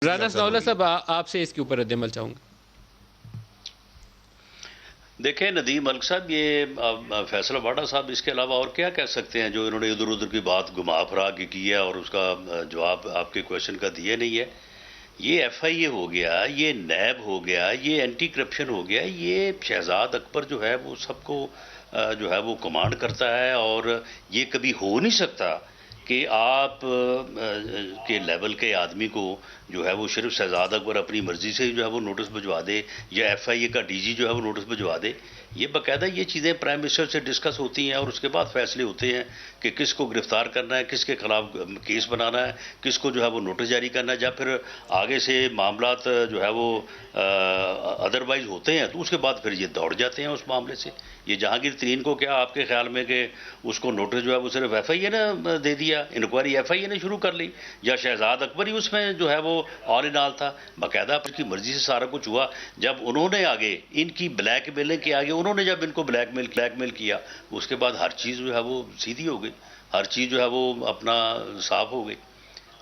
राना सनाउल्लाह साहब आपसे इसके ऊपर रद्द-ए-अमल चाहूँगा। देखें नदीम मलिक साहब, ये फैसला वाडा साहब इसके अलावा और क्या कह सकते हैं जो इन्होंने इधर उधर की बात घुमा फिरा के की है और उसका जवाब आपके क्वेश्चन का दिया नहीं है। ये FIA हो गया, ये नैब हो गया, ये एंटी करप्शन हो गया, ये शहजाद अकबर जो है वो सबको जो है वो कमांड करता है और ये कभी हो नहीं सकता कि आप के लेवल के आदमी को जो है वो सिर्फ शहजाद अकबर अपनी मर्जी से जो है वो नोटिस भिजवा दे या FIA का DG जो है वो नोटिस भिजवा दे। ये बाकायदा ये चीज़ें प्राइम मिनिस्टर से डिस्कस होती हैं और उसके बाद फैसले होते हैं कि किसको गिरफ्तार करना है, किसके खिलाफ केस बनाना है, किसको जो है वो नोटिस जारी करना है, या फिर आगे से मामलात जो है वो अदरवाइज होते हैं तो उसके बाद फिर ये दौड़ जाते हैं उस मामले से। ये जहांगीर तरीन को क्या आपके ख्याल में कि उसको नोटिस जो है वो सिर्फ FIA ने दे दिया, इंक्वायरी FIA ने शुरू कर ली, या शहजाद अकबर ही उसमें जो है वो ऑल इन ऑल था? बाकायदा उसकी मर्जी से सारा कुछ हुआ। जब उन्होंने आगे इनकी ब्लैकमेलिंग के आगे उन्होंने जब इनको ब्लैकमेल किया उसके बाद हर चीज़ जो है वो सीधी हो गई, हर चीज़ जो है वो अपना साफ हो गई।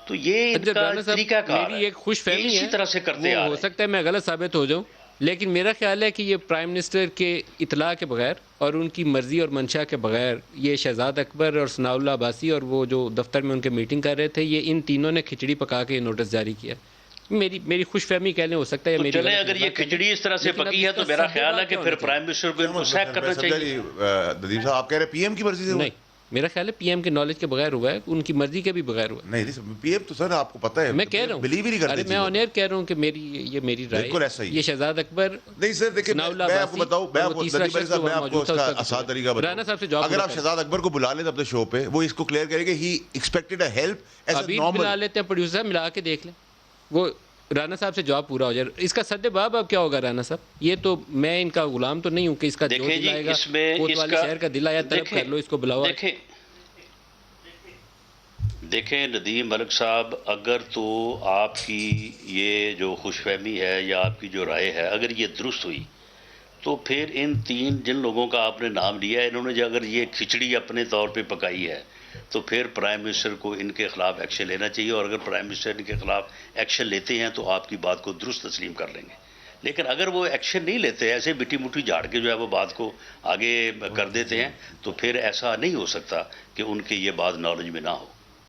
तो ये इनका तरीकाकार मेरी एक खुशफहमी इसी है, तरह से करते आ रहे हो सकता है मैं गलत साबित हो जाऊं, लेकिन मेरा ख्याल है कि ये प्राइम मिनिस्टर के इतला के बगैर और उनकी मर्जी और मंशा के बगैर ये शहजाद अकबर और सनाउल्लाह अब्बासी और वो जो दफ्तर में उनके मीटिंग कर रहे थे, ये इन तीनों ने खिचड़ी पका के नोटिस जारी किया। मेरी खुशफहमी कहने हो सकता है। तो मेरी चले अगर ये खिचड़ी इस तरह से पकी है तो मेरा ख्याल है कि फिर प्राइम मिनिस्टर को इनको सैक करना चाहिए। नदीम साहब आप कह रहे हैं PM की मर्जी से? नहीं, मेरा ख्याल है PM के नॉलेज के बगैर हुआ है, उनकी मर्जी के भी बगैर हुआ है। नहीं PM तो सर आपको पता है, मैं कह रहा हूँ, बिलीव ही नहीं करते। मैं ऑन एयर कह रहा हूँ कि मेरी राय बिल्कुल ऐसा ही। ये शहजाद अकबर नहीं सर देखिए, मैं आपको बताऊं, मैं आपको इसका आसान तरीका बताऊं। अगर आप शहजाद अकबर को बुला लेते अपने शो पे, वो इसको क्लियर करेंगे ही expected a help as a normal. बुला लेते हैं प्रोड्यूसर, मिला के देख लें, वो राना साहब से जॉब पूरा हो जाए। इसका सद्देबाब अब क्या होगा राना साहब? ये तो मैं इनका गुलाम तो नहीं हूँ कि इसका जो दिल आएगा, कोतवाली शहर का दिल आया तलब कर लो, इसको बुलाओ। देखें नदीम मलिक साहब, अगर तो आपकी ये जो खुशफहमी है या आपकी जो राय है अगर ये दुरुस्त हुई तो फिर इन तीन जिन लोगों का आपने नाम लिया है, इन्होंने जो अगर ये खिचड़ी अपने तौर पे पकाई है तो फिर प्राइम मिनिस्टर को इनके खिलाफ एक्शन लेना चाहिए, और अगर प्राइम मिनिस्टर इनके खिलाफ एक्शन लेते हैं तो आपकी बात को दुरुस्त तस्लीम कर लेंगे। लेकिन अगर वो एक्शन नहीं लेते, ऐसे मिट्टी मुट्ठी झाड़ के जो है वो बात को आगे कर देते हैं, तो फिर ऐसा नहीं हो सकता कि उनके ये बात नॉलेज में ना हो।